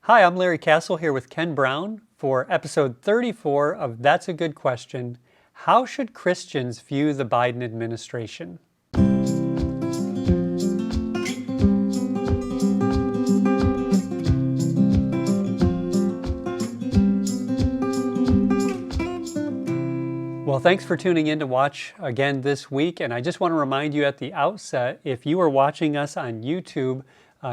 Hi, I'm Larry Castle here with Ken Brown for episode 34 of That's a Good Question. How should Christians view the Biden administration? Well, thanks for tuning in to watch again this week. And I just want to remind you at the outset, if you are watching us on YouTube,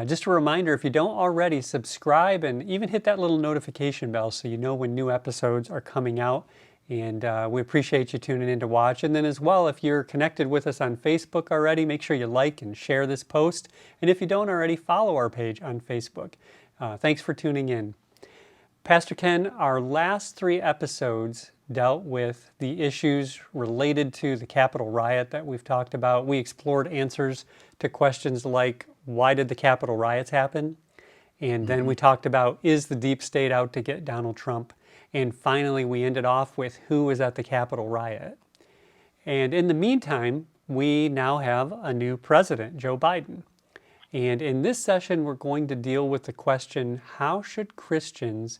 just a reminder, if you don't already, subscribe and even hit that little notification bell so you know when new episodes are coming out. And we appreciate you tuning in to watch. And then as well, if you're connected with us on Facebook already, make sure you like and share this post. And if you don't already, follow our page on Facebook. Thanks for tuning in. Pastor Ken, our last three episodes dealt with the issues related to the Capitol riot that we've talked about. We explored answers to questions like, why did the Capitol riots happen? And then we talked about, is the deep state out to get Donald Trump? And finally, we ended off with who was at the Capitol riot. And in the meantime, we now have a new president, Joe Biden. And in this session, we're going to deal with the question, how should Christians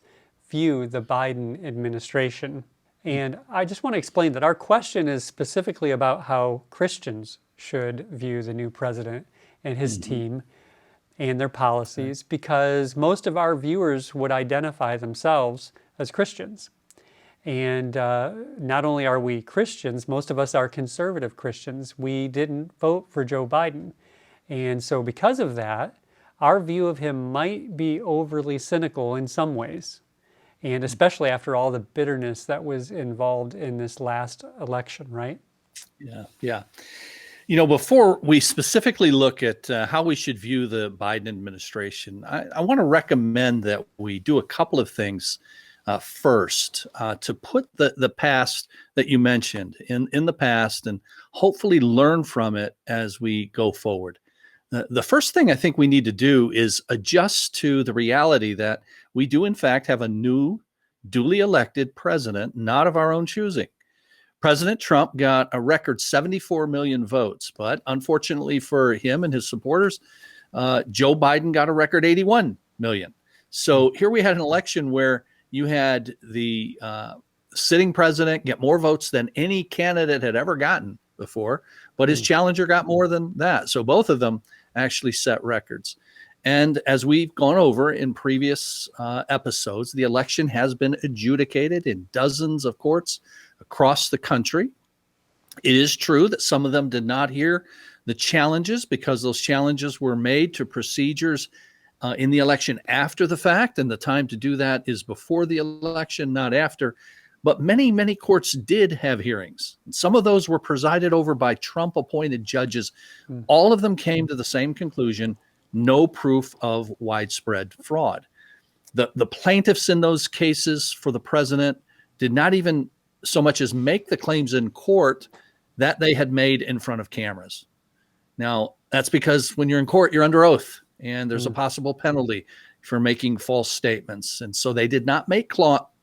view the Biden administration? And I just want to explain that our question is specifically about how Christians should view the new president and his team and their policies, because most of our viewers would identify themselves as Christians. And not only are we Christians, most of us are conservative Christians. We didn't vote for Joe Biden. And so because of that, our view of him might be overly cynical in some ways. And especially after all the bitterness that was involved in this last election, right? Yeah. You know, before we specifically look at how we should view the Biden administration, I want to recommend that we do a couple of things first to put the past that you mentioned in the past and hopefully learn from it as we go forward. The first thing I think we need to do is adjust to the reality that we do, in fact, have a new, duly elected president, not of our own choosing. President Trump got a record 74 million votes, but unfortunately for him and his supporters, Joe Biden got a record 81 million. So here we had an election where you had the sitting president get more votes than any candidate had ever gotten before, but his challenger got more than that. So both of them actually set records. And as we've gone over in previous episodes, the election has been adjudicated in dozens of courts across the country. It is true that some of them did not hear the challenges because those challenges were made to procedures in the election after the fact, and the time to do that is before the election, not after. But many courts did have hearings. Some of those were presided over by Trump-appointed judges. All of them came to the same conclusion: no proof of widespread fraud. The plaintiffs in those cases for the president did not even so much as make the claims in court that they had made in front of cameras. Now, that's because when you're in court, you're under oath, and there's a possible penalty for making false statements. And so they did not make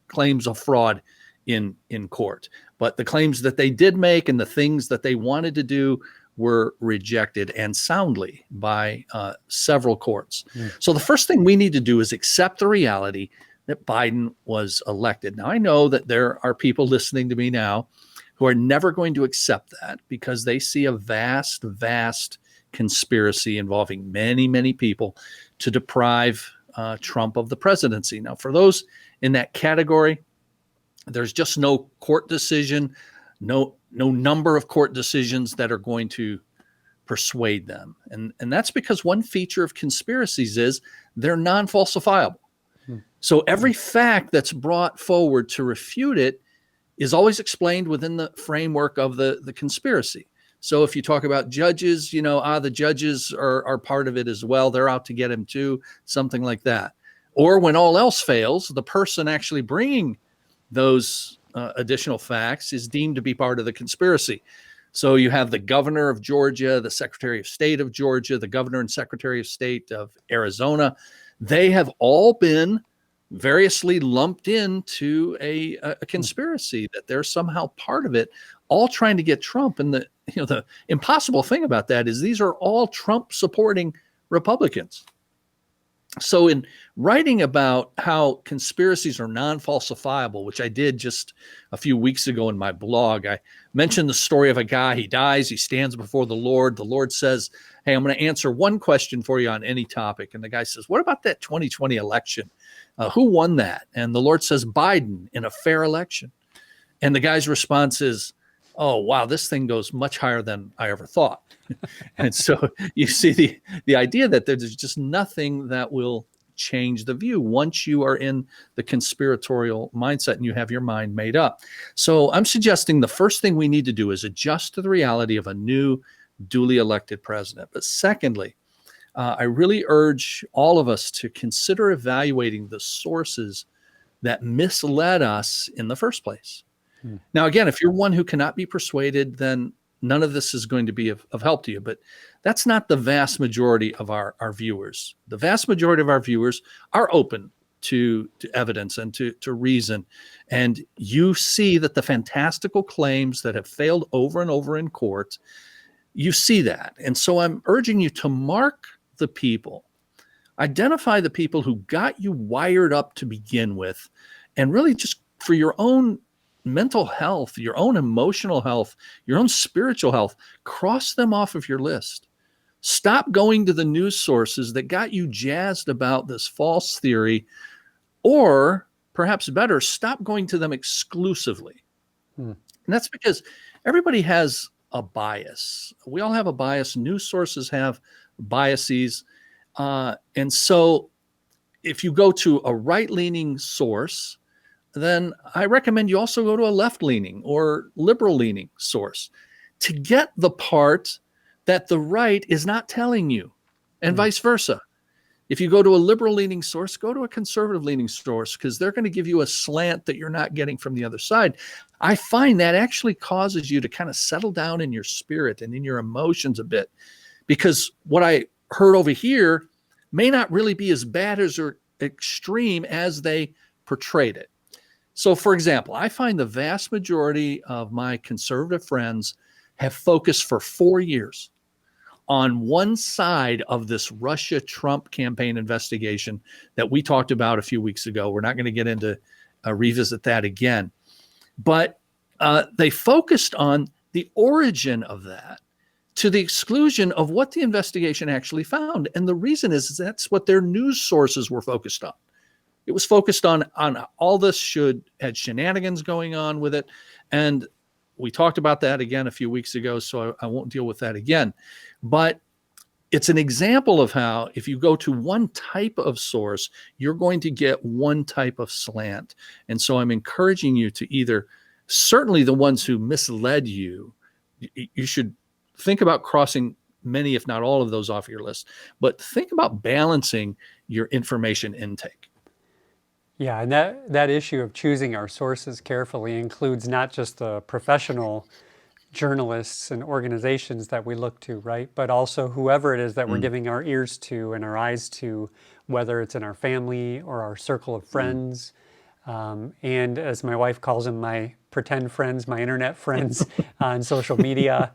claims of fraud in court. But the claims that they did make and the things that they wanted to do were rejected, and soundly, by several courts. So the first thing we need to do is accept the reality that Biden was elected. Now, I know that there are people listening to me now who are never going to accept that because they see a vast conspiracy involving many people to deprive Trump of the presidency. Now, for those in that category, there's just no court decision, no number of court decisions that are going to persuade them. And that's because one feature of conspiracies is they're non-falsifiable. So every fact that's brought forward to refute it is always explained within the framework of the conspiracy. So if you talk about judges, the judges are part of it as well. They're out to get him too, something like that. Or when all else fails, the person actually bringing those additional facts is deemed to be part of the conspiracy. So you have the governor of Georgia, the secretary of state of Georgia, the governor and secretary of state of Arizona. They have all been variously lumped into a conspiracy, that they're somehow part of it, all trying to get Trump. And the impossible thing about that is these are all Trump supporting Republicans. So in writing about how conspiracies are non-falsifiable, which I did just a few weeks ago in my blog. I mentioned the story of a guy. He dies, he stands before the Lord. The Lord says, hey, I'm going to answer one question for you on any topic. And the guy says, what about that 2020 election? Who won that? And the Lord says, Biden, in a fair election. And the guy's response is, oh, wow, this thing goes much higher than I ever thought. And so you see the idea that there's just nothing that will change the view once you are in the conspiratorial mindset and you have your mind made up. So I'm suggesting the first thing we need to do is adjust to the reality of a new, duly elected president. But secondly, I really urge all of us to consider evaluating the sources that misled us in the first place. Now, again, if you're one who cannot be persuaded, then none of this is going to be of help to you. But that's not the vast majority of our viewers. The vast majority of our viewers are open to evidence and to reason. And you see that the fantastical claims that have failed over and over in court, you see that. And so I'm urging you to mark the people, identify the people who got you wired up to begin with, and really just for your own mental health, your own emotional health, your own spiritual health, cross them off of your list. Stop going to the news sources that got you jazzed about this false theory, or perhaps better, stop going to them exclusively. And that's because everybody has a bias. We all have a bias. News sources have biases. And so if you go to a right-leaning source, then I recommend you also go to a left-leaning or liberal-leaning source to get the part that the right is not telling you, and vice versa. If you go to a liberal-leaning source, go to a conservative-leaning source, because they're going to give you a slant that you're not getting from the other side. I find that actually causes you to kind of settle down in your spirit and in your emotions a bit, because what I heard over here may not really be as bad as or extreme as they portrayed it. So, for example, I find the vast majority of my conservative friends have focused for 4 years on one side of this Russia-Trump campaign investigation that we talked about a few weeks ago. We're not going to get into revisit that again. But they focused on the origin of that to the exclusion of what the investigation actually found. And the reason is that's what their news sources were focused on. It was focused on all this had shenanigans going on with it. And we talked about that again a few weeks ago, so I won't deal with that again. But it's an example of how if you go to one type of source, you're going to get one type of slant. And so I'm encouraging you to either, certainly the ones who misled you, you should think about crossing many, if not all of those off your list, but think about balancing your information intake. Yeah, and that issue of choosing our sources carefully includes not just the professional journalists and organizations that we look to, right? But also whoever it is that we're giving our ears to and our eyes to, whether it's in our family or our circle of friends. And as my wife calls them, my pretend friends, my internet friends on social media,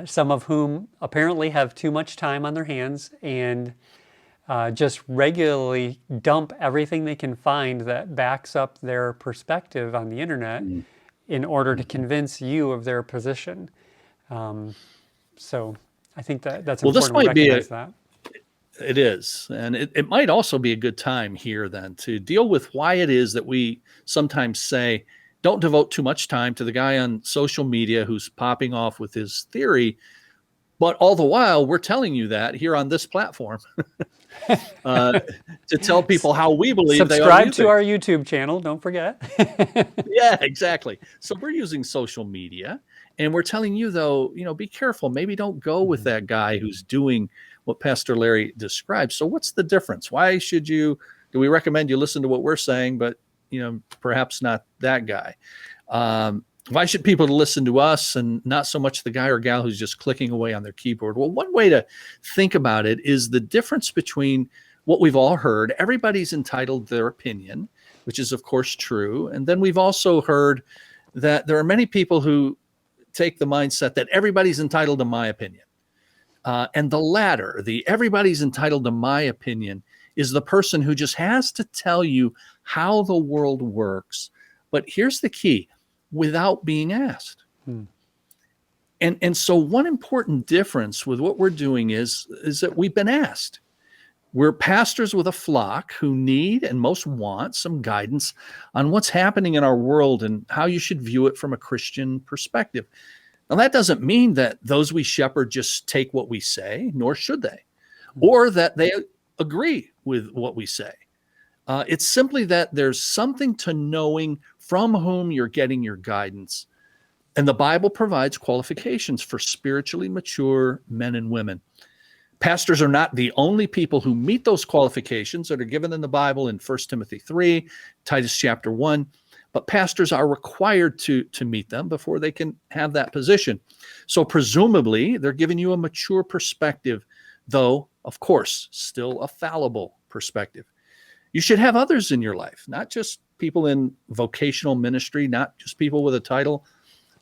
some of whom apparently have too much time on their hands and just regularly dump everything they can find that backs up their perspective on the internet in order to convince you of their position. So I think that's important to recognize that. It is. And it might also be a good time here then to deal with why it is that we sometimes say, don't devote too much time to the guy on social media who's popping off with his theory. But all the while, we're telling you that here on this platform to tell people how we believe Subscribe to our YouTube channel, don't forget. Yeah, exactly. So we're using social media, and we're telling you, though, be careful. Maybe don't go with that guy who's doing what Pastor Larry describes. So what's the difference? Why do we recommend you listen to what we're saying, but perhaps not that guy? Why should people listen to us and not so much the guy or gal who's just clicking away on their keyboard? Well, one way to think about it is the difference between what we've all heard. Everybody's entitled to their opinion, which is, of course, true. And then we've also heard that there are many people who take the mindset that everybody's entitled to my opinion. And the latter, the everybody's entitled to my opinion, is the person who just has to tell you how the world works. But here's the key, without being asked. Hmm. And so one important difference with what we're doing is that we've been asked. We're pastors with a flock who need and most want some guidance on what's happening in our world and how you should view it from a Christian perspective. Now, that doesn't mean that those we shepherd just take what we say, nor should they, or that they agree with what we say. It's simply that there's something to knowing from whom you're getting your guidance. And the Bible provides qualifications for spiritually mature men and women. Pastors are not the only people who meet those qualifications that are given in the Bible in 1 Timothy 3, Titus chapter 1, but pastors are required to meet them before they can have that position. So presumably, they're giving you a mature perspective, though, of course, still a fallible perspective. You should have others in your life, not just people in vocational ministry, not just people with a title,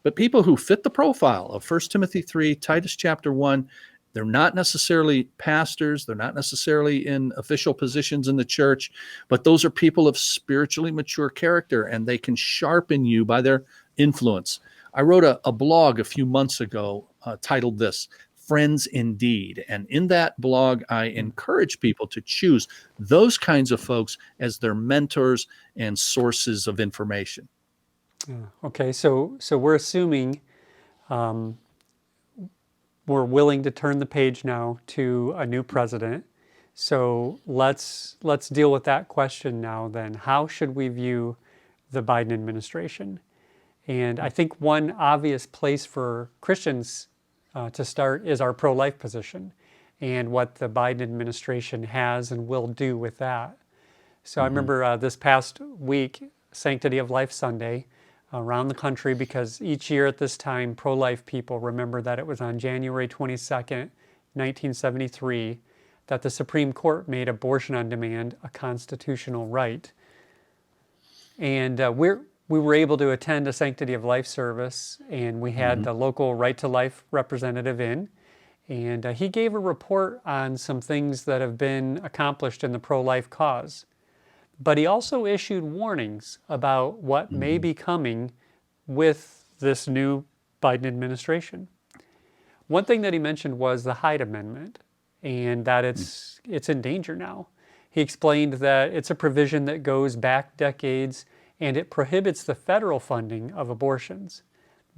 but people who fit the profile of 1 Timothy 3, Titus chapter 1. They're not necessarily pastors. They're not necessarily in official positions in the church, but those are people of spiritually mature character, and they can sharpen you by their influence. I wrote a blog a few months ago titled this, Friends Indeed. And in that blog, I encourage people to choose those kinds of folks as their mentors and sources of information. Okay, so we're assuming we're willing to turn the page now to a new president. So let's deal with that question now then. How should we view the Biden administration? And I think one obvious place for Christians to start is our pro-life position and what the Biden administration has and will do with that. So I remember this past week, Sanctity of Life Sunday, around the country, because each year at this time, pro-life people remember that it was on January 22nd, 1973, that the Supreme Court made abortion on demand a constitutional right. And we were able to attend a Sanctity of Life service, and we had the local Right to Life representative in, and he gave a report on some things that have been accomplished in the pro-life cause. But he also issued warnings about what may be coming with this new Biden administration. One thing that he mentioned was the Hyde Amendment, and that it's in danger now. He explained that it's a provision that goes back decades, and it prohibits the federal funding of abortions.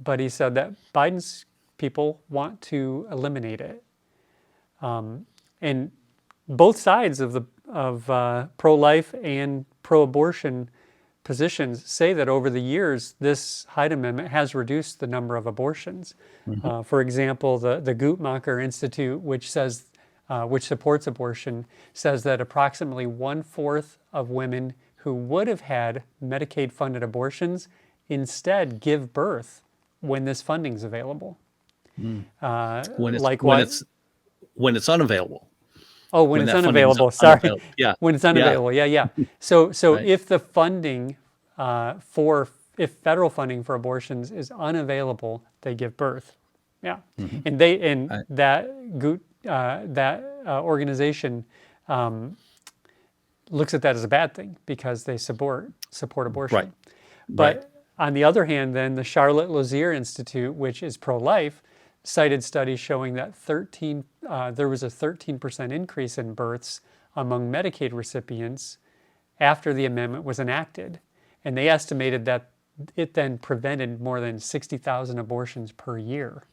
But he said that Biden's people want to eliminate it. And both sides of pro-life and pro-abortion positions say that over the years, this Hyde Amendment has reduced the number of abortions. For example, the Guttmacher Institute, which supports abortion, says that approximately 1/4 of women who would have had Medicaid-funded abortions instead give birth when this funding is available. When it's unavailable. Oh, when it's unavailable. Sorry. Unavailable. Yeah. When it's unavailable. Yeah. So Right. if the funding if federal funding for abortions is unavailable, they give birth. Yeah. And that organization looks at that as a bad thing because they support abortion. Right. But on the other hand, then the Charlotte Lozier Institute, which is pro-life, cited studies showing that there was a 13% increase in births among Medicaid recipients after the amendment was enacted. And they estimated that it then prevented more than 60,000 abortions per year.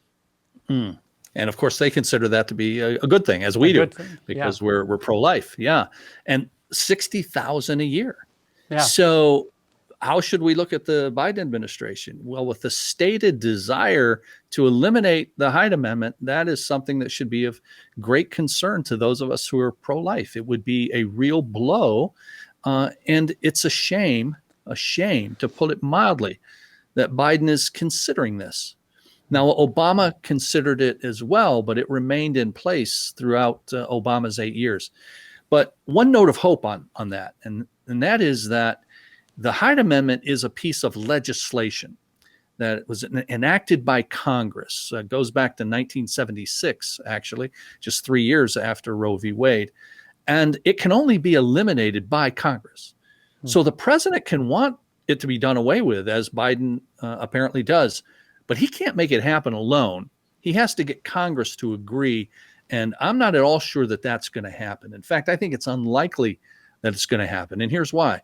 And of course, they consider that to be a good thing, as we do, because we're pro-life. Yeah. And 60,000 a year. Yeah. So how should we look at the Biden administration? Well, with the stated desire to eliminate the Hyde Amendment, that is something that should be of great concern to those of us who are pro-life. It would be a real blow, and it's a shame, to put it mildly, that Biden is considering this. Now, Obama considered it as well, but it remained in place throughout Obama's 8 years. But one note of hope on that, and that is that the Hyde Amendment is a piece of legislation that was enacted by Congress. It goes back to 1976, actually, just 3 years after Roe v. Wade. and it can only be eliminated by Congress. So the president can want it to be done away with, as Biden apparently does, but he can't make it happen alone. He has to get Congress to agree, and I'm not at all sure that that's going to happen. In fact, I think it's unlikely that it's going to happen, and here's why.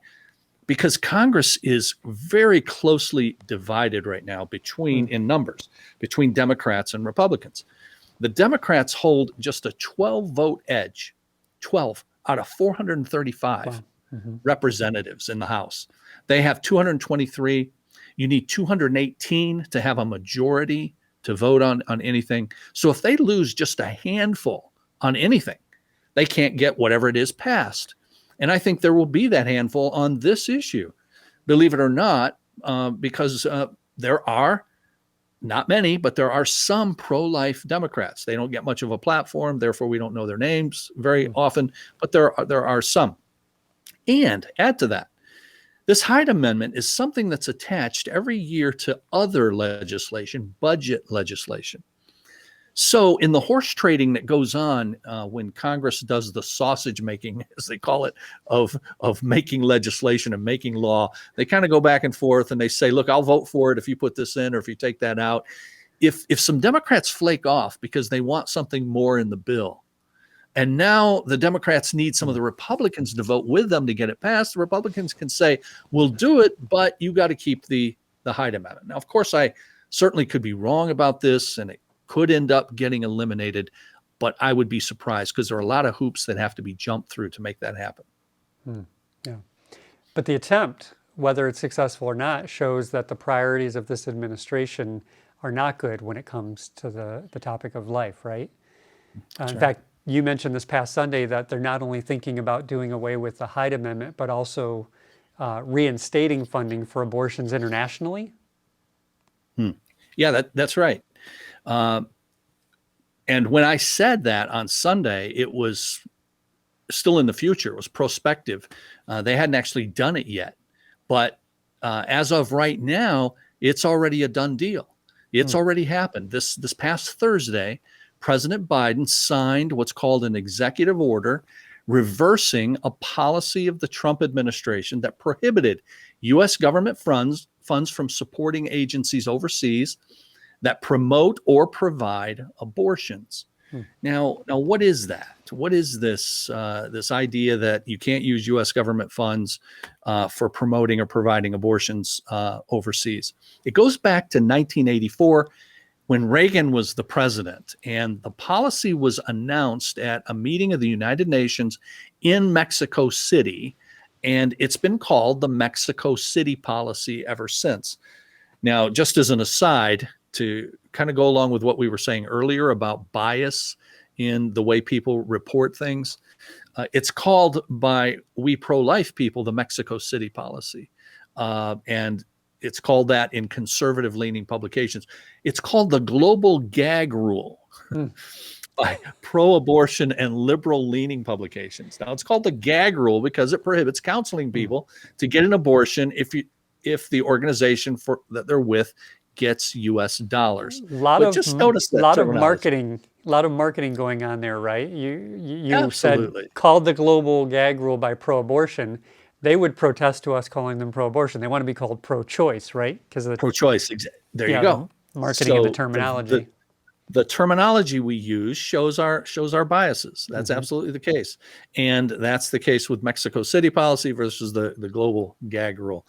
Because Congress is very closely divided right now in numbers, between Democrats and Republicans. The Democrats hold just a 12-vote edge, 12 out of 435. Wow. Representatives in the House. They have 223. You need 218 to have a majority to vote on anything. So if they lose just a handful on anything, they can't get whatever it is passed. And I think there will be that handful on this issue, believe it or not, because there are not many, but there are some pro-life Democrats. They don't get much of a platform, therefore we don't know their names very often, but there are some. And add to that, this Hyde Amendment is something that's attached every year to other legislation, budget legislation. So in the horse trading that goes on when Congress does the sausage making, as they call it, of making legislation and making law, they kind of go back and forth and they say, look, I'll vote for it if you put this in or if you take that out. If some Democrats flake off because they want something more in the bill, and now the Democrats need some of the Republicans to vote with them to get it passed, the Republicans can say, we'll do it, but you got to keep the Hyde Amendment. Now, of course, I certainly could be wrong about this, and it could end up getting eliminated, but I would be surprised because there are a lot of hoops that have to be jumped through to make that happen. Yeah. But the attempt, whether it's successful or not, shows that the priorities of this administration are not good when it comes to the topic of life, right? In fact, you mentioned this past Sunday that they're not only thinking about doing away with the Hyde Amendment, but also reinstating funding for abortions internationally. Yeah, that's right. And when I said that on Sunday, it was still in the future. It was prospective. They hadn't actually done it yet. But as of right now, it's already a done deal. It's already happened. This past Thursday, President Biden signed what's called an executive order reversing a policy of the Trump administration that prohibited U.S. government funds from supporting agencies overseas that promote or provide abortions. Now, what is that? What is this idea that you can't use U.S. government funds for promoting or providing abortions overseas? It goes back to 1984 when Reagan was the president, and the policy was announced at a meeting of the United Nations in Mexico City, and it's been called the Mexico City policy ever since. Now, just as an aside, to kind of go along with what we were saying earlier about bias in the way people report things, it's called by we pro-life people the Mexico City policy. And it's called that in conservative-leaning publications. It's called the global gag rule by pro-abortion and liberal-leaning publications. Now, it's called the gag rule because it prohibits counseling people to get an abortion if the organization that they're with gets U.S. dollars. Just notice that lot of marketing going on there, right? You said called the global gag rule by pro-abortion. They would protest to us calling them pro-abortion. They want to be called pro-choice, right? Because of the pro-choice. There you go. The marketing and the terminology. The terminology we use shows our biases. That's absolutely the case, and that's the case with Mexico City policy versus the global gag rule.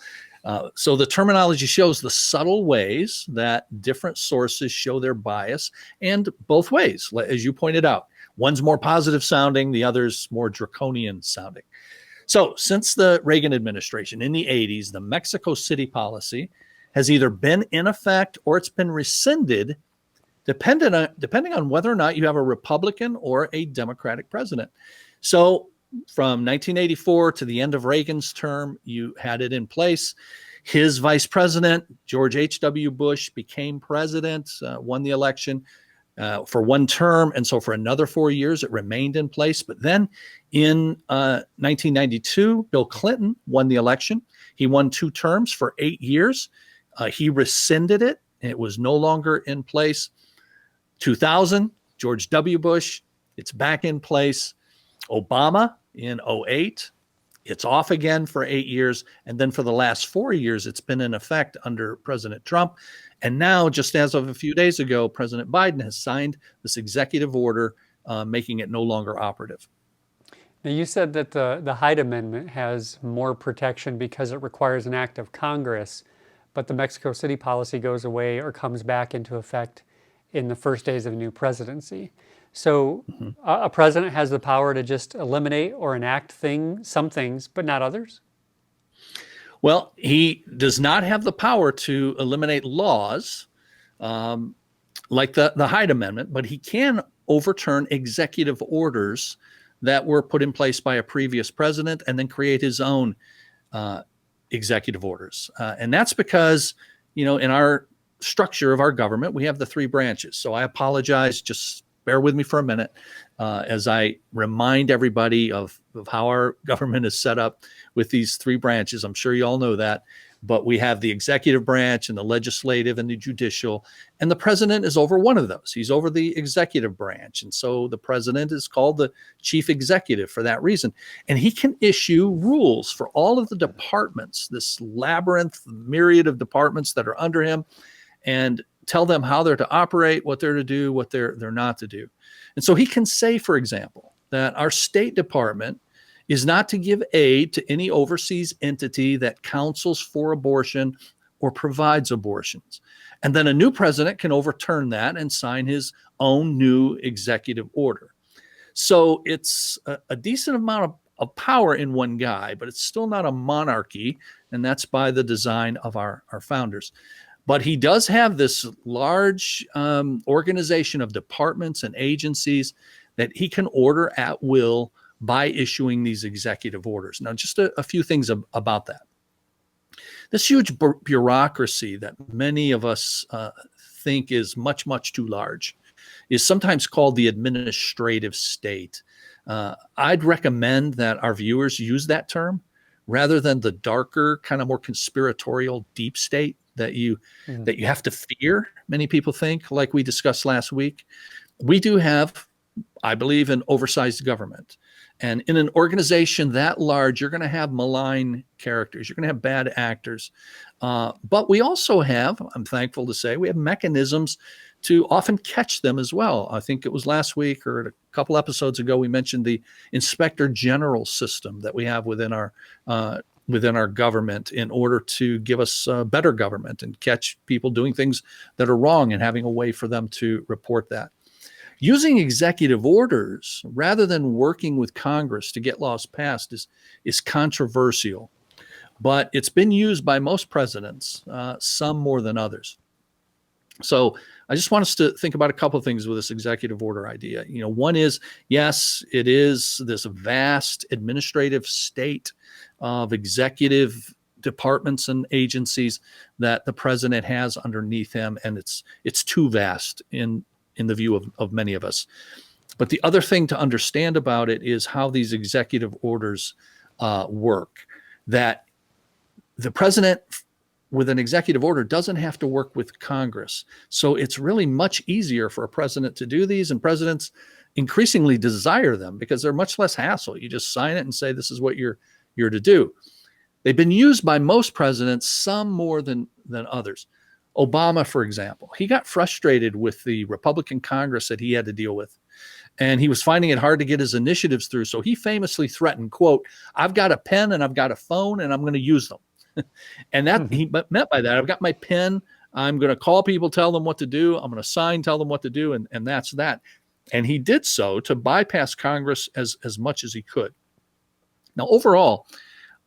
So the terminology shows the subtle ways that different sources show their bias, and both ways, as you pointed out. One's more positive sounding, the other's more draconian sounding. So since the Reagan administration in the 80s, the Mexico City policy has either been in effect or it's been rescinded, depending on whether or not you have a Republican or a Democratic president. So from 1984 to the end of Reagan's term, you had it in place. His vice president, George H.W. Bush, became president, won the election for one term. And so for another 4 years, it remained in place. But then in 1992, Bill Clinton won the election. He won 2 terms for 8 years. He rescinded it. It was no longer in place. 2000, George W. Bush, it's back in place. Obama in '08. It's off again for 8 years. And then for the last 4 years, it's been in effect under President Trump. And now, just as of a few days ago, President Biden has signed this executive order making it no longer operative. Now, you said that the Hyde Amendment has more protection because it requires an act of Congress, but the Mexico City policy goes away or comes back into effect in the first days of a new presidency. So a president has the power to just eliminate or enact some things, but not others? Well, he does not have the power to eliminate laws like the Hyde Amendment, but he can overturn executive orders that were put in place by a previous president and then create his own executive orders. And that's because, in our structure of our government, we have the three branches. So I apologize, just bear with me for a minute as I remind everybody of how our government is set up with these three branches. I'm sure you all know that, but we have the executive branch and the legislative and the judicial, and the president is over one of those. He's over the executive branch. And so the president is called the chief executive for that reason. And he can issue rules for all of the departments, this labyrinth, myriad of departments that are under him, and tell them how they're to operate, what they're to do, what they're not to do. And so he can say, for example, that our State Department is not to give aid to any overseas entity that counsels for abortion or provides abortions. And then a new president can overturn that and sign his own new executive order. So it's a decent amount of power in one guy, but it's still not a monarchy, and that's by the design of our founders. But he does have this large organization of departments and agencies that he can order at will by issuing these executive orders. Now, just a few things about that. This huge bureaucracy that many of us think is much, much too large is sometimes called the administrative state. I'd recommend that our viewers use that term rather than the darker, kind of more conspiratorial deep state that you have to fear. Many people think, like we discussed last week. We do have, I believe, an oversized government. And in an organization that large, you're going to have malign characters. You're going to have bad actors. But we also have, I'm thankful to say, we have mechanisms to often catch them as well. I think it was last week or a couple episodes ago, we mentioned the inspector general system that we have within our government in order to give us better government and catch people doing things that are wrong and having a way for them to report that. Using executive orders rather than working with Congress to get laws passed is controversial, but it's been used by most presidents, some more than others. So I just want us to think about a couple of things with this executive order idea. One is, yes, it is this vast administrative state of executive departments and agencies that the president has underneath him, and it's too vast in the view of many of us. But the other thing to understand about it is how these executive orders work. That the president, with an executive order, doesn't have to work with Congress. So it's really much easier for a president to do these, and presidents increasingly desire them because they're much less hassle. You just sign it and say, this is what you're to do. They've been used by most presidents, some more than others. Obama, for example, he got frustrated with the Republican Congress that he had to deal with, and he was finding it hard to get his initiatives through. So he famously threatened, quote, "I've got a pen and I've got a phone and I'm going to use them." And that he meant by that, I've got my pen, I'm going to call people, tell them what to do, I'm going to sign, tell them what to do, and that's that. And he did so to bypass Congress as much as he could. Now, overall,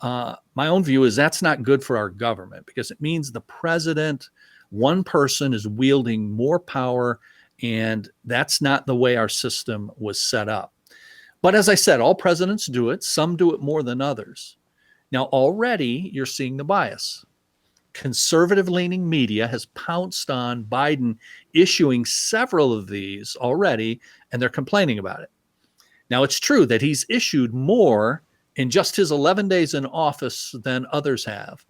my own view is that's not good for our government because it means the president, one person, is wielding more power, and that's not the way our system was set up. But as I said, all presidents do it. Some do it more than others. Now, already you're seeing the bias. Conservative-leaning media has pounced on Biden issuing several of these already, and they're complaining about it. Now, it's true that he's issued more in just his 11 days in office than others have.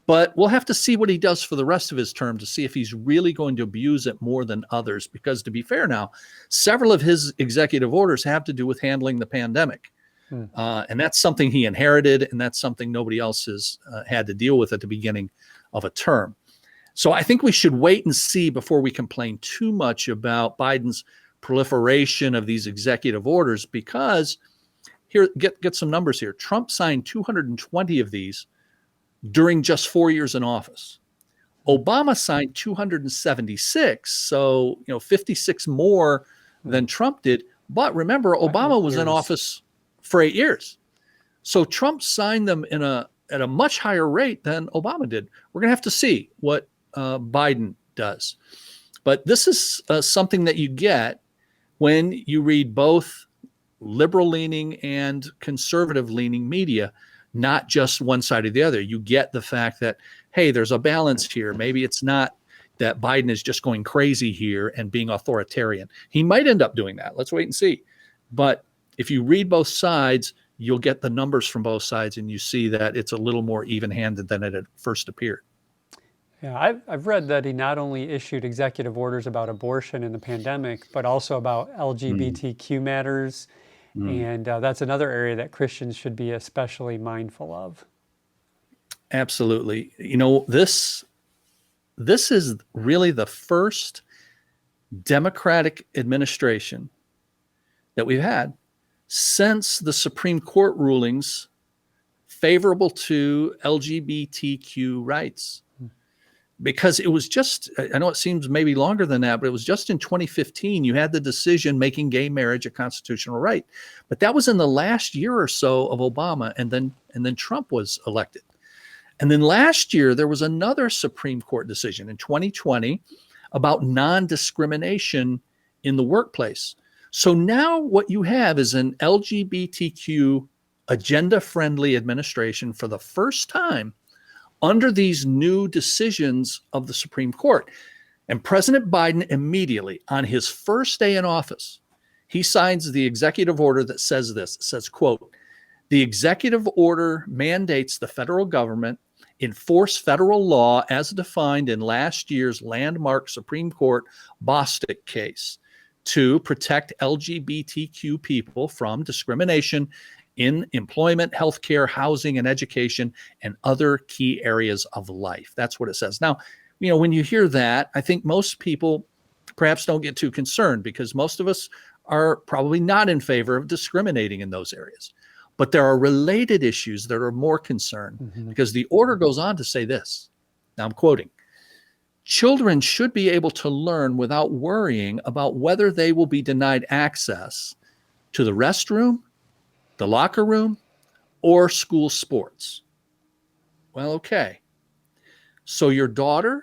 But we'll have to see what he does for the rest of his term to see if he's really going to abuse it more than others. Because to be fair now, several of his executive orders have to do with handling the pandemic. And that's something he inherited, and that's something nobody else has had to deal with at the beginning of a term. So I think we should wait and see before we complain too much about Biden's proliferation of these executive orders, because here, get some numbers here. Trump signed 220 of these during just 4 years in office. Obama signed 276, so 56 more than Trump did. But remember, Obama was in office for 8 years. So Trump signed them at a much higher rate than Obama did. We're going to have to see what Biden does. But this is something that you get when you read both liberal-leaning and conservative-leaning media, not just one side or the other. You get the fact that, hey, there's a balance here. Maybe it's not that Biden is just going crazy here and being authoritarian. He might end up doing that. Let's wait and see. But if you read both sides, you'll get the numbers from both sides, and you see that it's a little more even-handed than it had first appeared. Yeah, I've read that he not only issued executive orders about abortion in the pandemic, but also about LGBTQ matters. And that's another area that Christians should be especially mindful of. Absolutely. This is really the first Democratic administration that we've had since the Supreme Court rulings favorable to LGBTQ rights. Because it was just, I know it seems maybe longer than that, but it was just in 2015, you had the decision making gay marriage a constitutional right. But that was in the last year or so of Obama, and then Trump was elected. And then last year, there was another Supreme Court decision in 2020 about non-discrimination in the workplace. So now what you have is an LGBTQ agenda-friendly administration for the first time under these new decisions of the Supreme Court. And President Biden immediately, on his first day in office, he signs the executive order that says this. It says, quote, "The executive order mandates the federal government enforce federal law as defined in last year's landmark Supreme Court Bostick case to protect LGBTQ people from discrimination in employment, healthcare, housing, and education, and other key areas of life." That's what it says. Now, when you hear that, I think most people perhaps don't get too concerned, because most of us are probably not in favor of discriminating in those areas. But there are related issues that are more concern, because the order goes on to say this. Now I'm quoting, "Children should be able to learn without worrying about whether they will be denied access to the restroom, the locker room, or school sports." Well, okay. So your daughter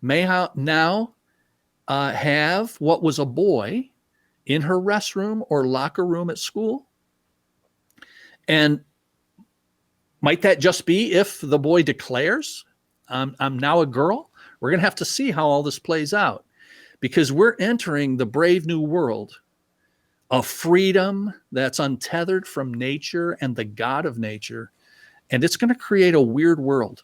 may now have what was a boy in her restroom or locker room at school. And might that just be if the boy declares, I'm now a girl? We're going to have to see how all this plays out, because we're entering the brave new world of freedom that's untethered from nature and the God of nature. And it's going to create a weird world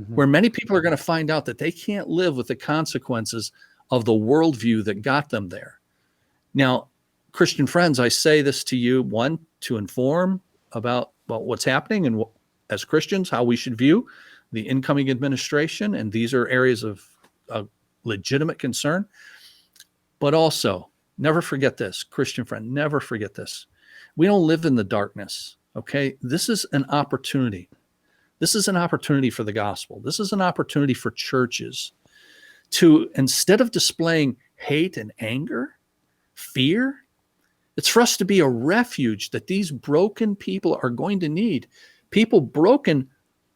where many people are going to find out that they can't live with the consequences of the worldview that got them there. Now, Christian friends, I say this to you, one, to inform about what's happening and as Christians, how we should view the incoming administration. And these are areas of legitimate concern. But also, never forget this, Christian friend, never forget this. We don't live in the darkness, okay? This is an opportunity. This is an opportunity for the gospel. This is an opportunity for churches to, instead of displaying hate and anger, fear, it's for us to be a refuge that these broken people are going to need. People broken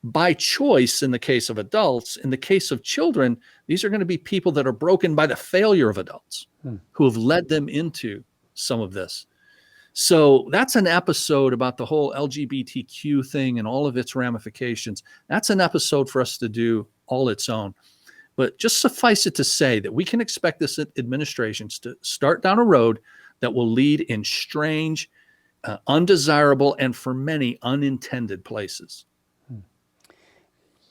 by choice in the case of adults. In the case of children, these are going to be people that are broken by the failure of adults who have led them into some of this. So that's an episode about the whole LGBTQ thing and all of its ramifications. That's an episode for us to do all its own. But just suffice it to say that we can expect this administration to start down a road that will lead in strange, undesirable, and for many unintended places.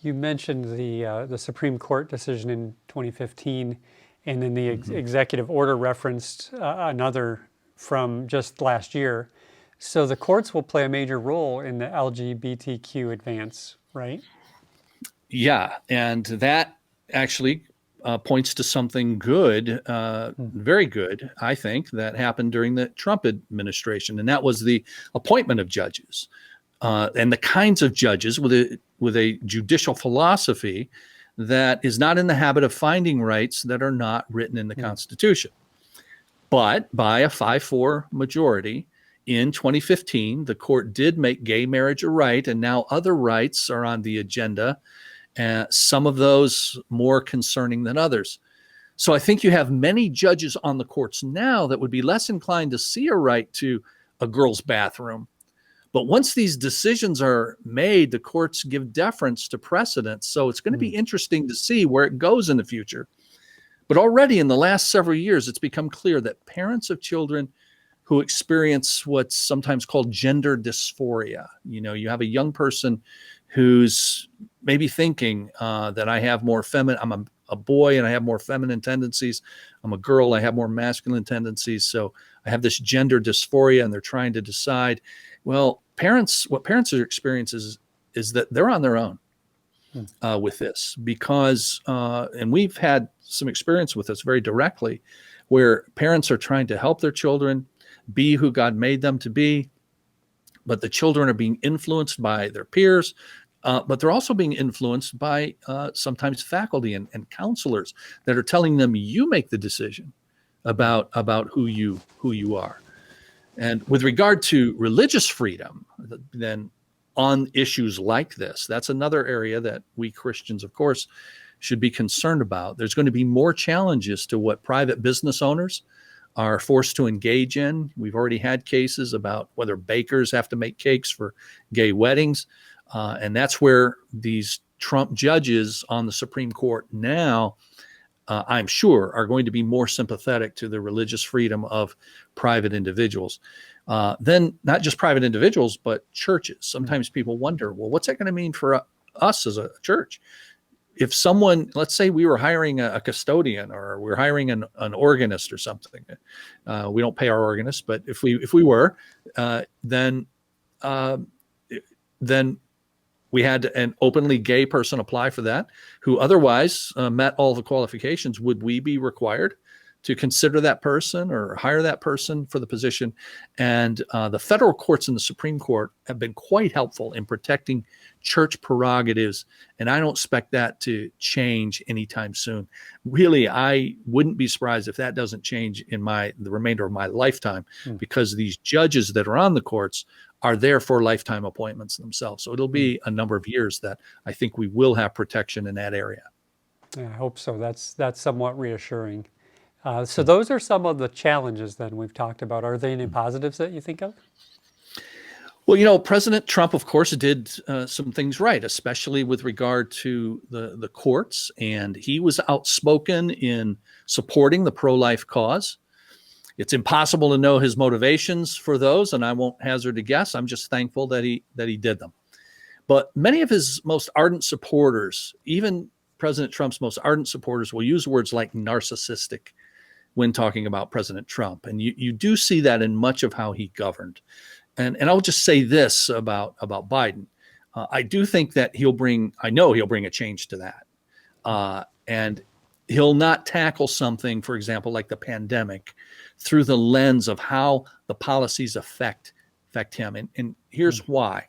You mentioned the Supreme Court decision in 2015, and then the executive order referenced another from just last year. So the courts will play a major role in the LGBTQ advance, right? Yeah, and that actually points to something good, Hmm. very good, I think, that happened during the Trump administration, and that was the appointment of judges and the kinds of judges with a judicial philosophy that is not in the habit of finding rights that are not written in the Hmm. Constitution. But by a 5-4 majority in 2015, the court did make gay marriage a right, and now other rights are on the agenda, some of those more concerning than others. So I think you have many judges on the courts now that would be less inclined to see a right to a girl's bathroom. But once these decisions are made, the courts give deference to precedents. So it's going to be Hmm. interesting to see where it goes in the future. But already in the last several years, it's become clear that parents of children who experience what's sometimes called gender dysphoria, you have a young person who's maybe thinking that I have more feminine, I'm a boy and I have more feminine tendencies. I'm a girl, I have more masculine tendencies. So I have this gender dysphoria and they're trying to decide. Well, what parents are experiencing is that they're on their own Hmm. with this because, and we've had some experience with this very directly, where parents are trying to help their children be who God made them to be, but the children are being influenced by their peers. But they're also being influenced by sometimes faculty and counselors that are telling them, "You make the decision Hmm. about who you are." And with regard to religious freedom, then on issues like this, that's another area that we Christians, of course, should be concerned about. There's going to be more challenges to what private business owners are forced to engage in. We've already had cases about whether bakers have to make cakes for gay weddings. And that's where these Trump judges on the Supreme Court now, I'm sure, are going to be more sympathetic to the religious freedom of private individuals. Then not just private individuals, but churches. Hmm. Sometimes people wonder, well, what's that going to mean for us as a church? If someone, let's say we were hiring a custodian or we're hiring an organist or something, we don't pay our organist, but if we were, then uh, then we had an openly gay person apply for that who otherwise met all the qualifications. Would we be required to consider that person or hire that person for the position? And the federal courts and the Supreme Court have been quite helpful in protecting church prerogatives. And I don't expect that to change anytime soon. Really, I wouldn't be surprised if that doesn't change in the remainder of my lifetime, Hmm. because these judges that are on the courts are there for lifetime appointments themselves. So it'll Hmm. be a number of years that I think we will have protection in that area. Yeah, I hope so. That's somewhat reassuring. So those are some of the challenges then we've talked about. Are there any positives that you think of? Well, President Trump, of course, did some things right, especially with regard to the courts, and he was outspoken in supporting the pro-life cause. It's impossible to know his motivations for those, and I won't hazard a guess. I'm just thankful that he did them. But many of his most ardent supporters, even President Trump's most ardent supporters, will use words like narcissistic when talking about President Trump. And you do see that in much of how he governed. And I'll just say this about Biden. I do think that I know he'll bring a change to that. And he'll not tackle something, for example, like the pandemic, through the lens of how the policies affect him. And Hmm. here's why.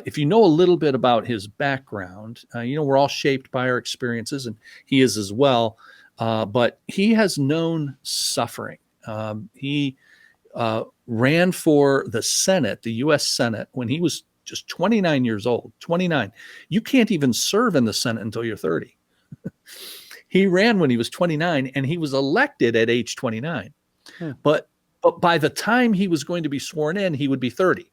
If you know a little bit about his background, we're all shaped by our experiences, and he is as well. But he has known suffering. He ran for the Senate, the U.S. Senate, when he was just 29 years old. 29. You can't even serve in the Senate until you're 30. He ran when he was 29, and he was elected at age 29. Hmm. But by the time he was going to be sworn in, he would be 30.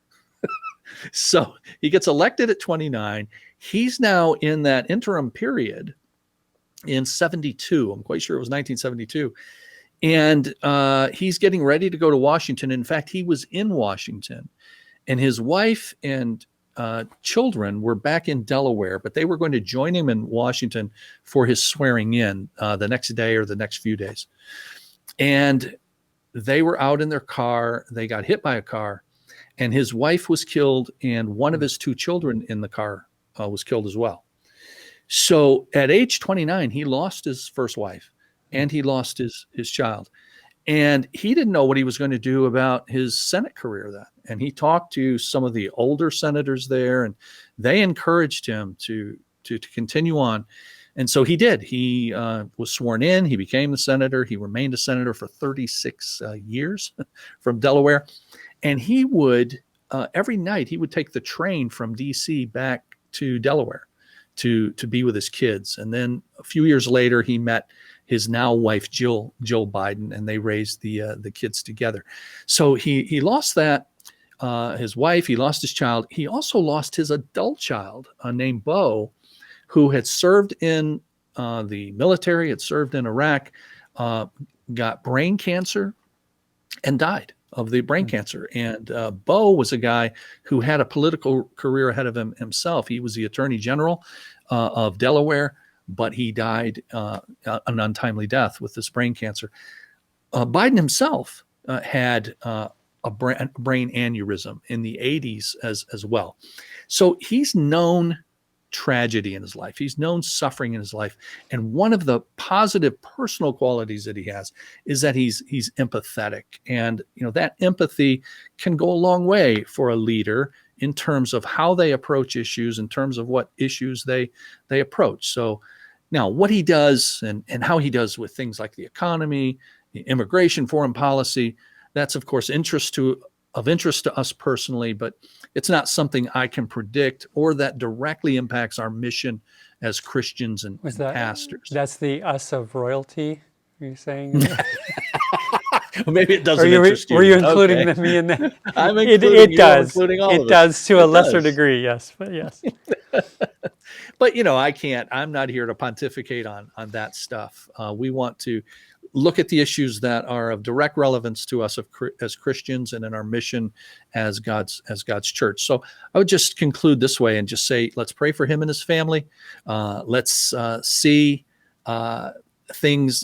So he gets elected at 29. He's now in that interim period in 72. I'm quite sure it was 1972. And he's getting ready to go to Washington. In fact, he was in Washington, and his wife and children were back in Delaware, but they were going to join him in Washington for his swearing in the next day or the next few days. And they were out in their car. They got hit by a car. and his wife was killed, and one of his two children in the car was killed as well. So at age 29, he lost his first wife, and he lost his child. And he didn't know what he was going to do about his Senate career then. And he talked to some of the older senators there, and they encouraged him to continue on. And so he did. He was sworn in. He became the senator. He remained a senator for 36 years from Delaware. And he would, every night, he would take the train from D.C. back to Delaware to be with his kids. And then a few years later, he met his now wife, Jill Biden, and they raised the kids together. So he lost that, his wife, he lost his child. He also lost his adult child named Bo, who had served in the military, had served in Iraq, got brain cancer, and died of the brain cancer. And Bo was a guy who had a political career ahead of him himself. He was the Attorney General of Delaware, but he died an untimely death with this brain cancer. Biden himself had a brain aneurysm in the 80s as well. So he's known tragedy in his life. He's known suffering in his life. And one of the positive personal qualities that he has is that he's empathetic. And that empathy can go a long way for a leader in terms of how they approach issues, in terms of what issues they approach. So now what he does and how he does with things like the economy, immigration, foreign policy, that's of course of interest to us personally, but it's not something I can predict or that directly impacts our mission as Christians and pastors. That's the us of royalty, are you saying? Well, maybe it doesn't interest you. Were you including me in that? I'm including you, does. Including all of us. It does to a lesser degree, yes. But yes. But I'm not here to pontificate on that stuff. We want to look at the issues that are of direct relevance to us as Christians and in our mission as God's church. So I would just conclude this way and just say, let's pray for him and his family. Let's see things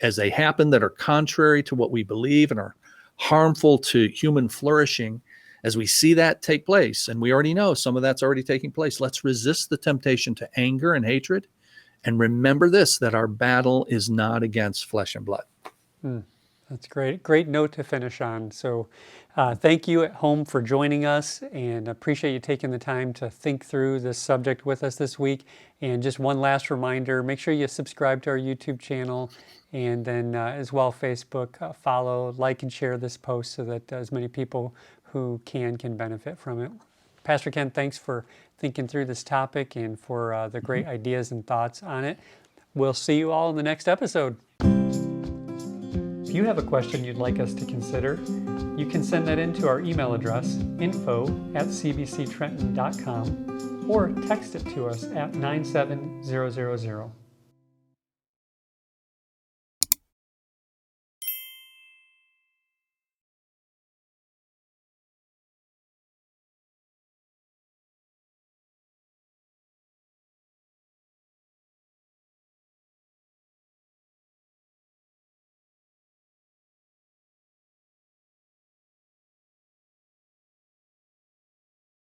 as they happen that are contrary to what we believe and are harmful to human flourishing. As we see that take place, and we already know some of that's already taking place, let's resist the temptation to anger and hatred. And remember this, that our battle is not against flesh and blood. That's great. Great note to finish on. So thank you at home for joining us, and appreciate you taking the time to think through this subject with us this week. And just one last reminder, make sure you subscribe to our YouTube channel, and then as well Facebook, follow, like, and share this post so that as many people who can benefit from it. Pastor Ken, thanks for thinking through this topic and for the great ideas and thoughts on it. We'll see you all in the next episode. If you have a question you'd like us to consider, you can send that in to our email address, info@cbctrenton.com, or text it to us at 97000.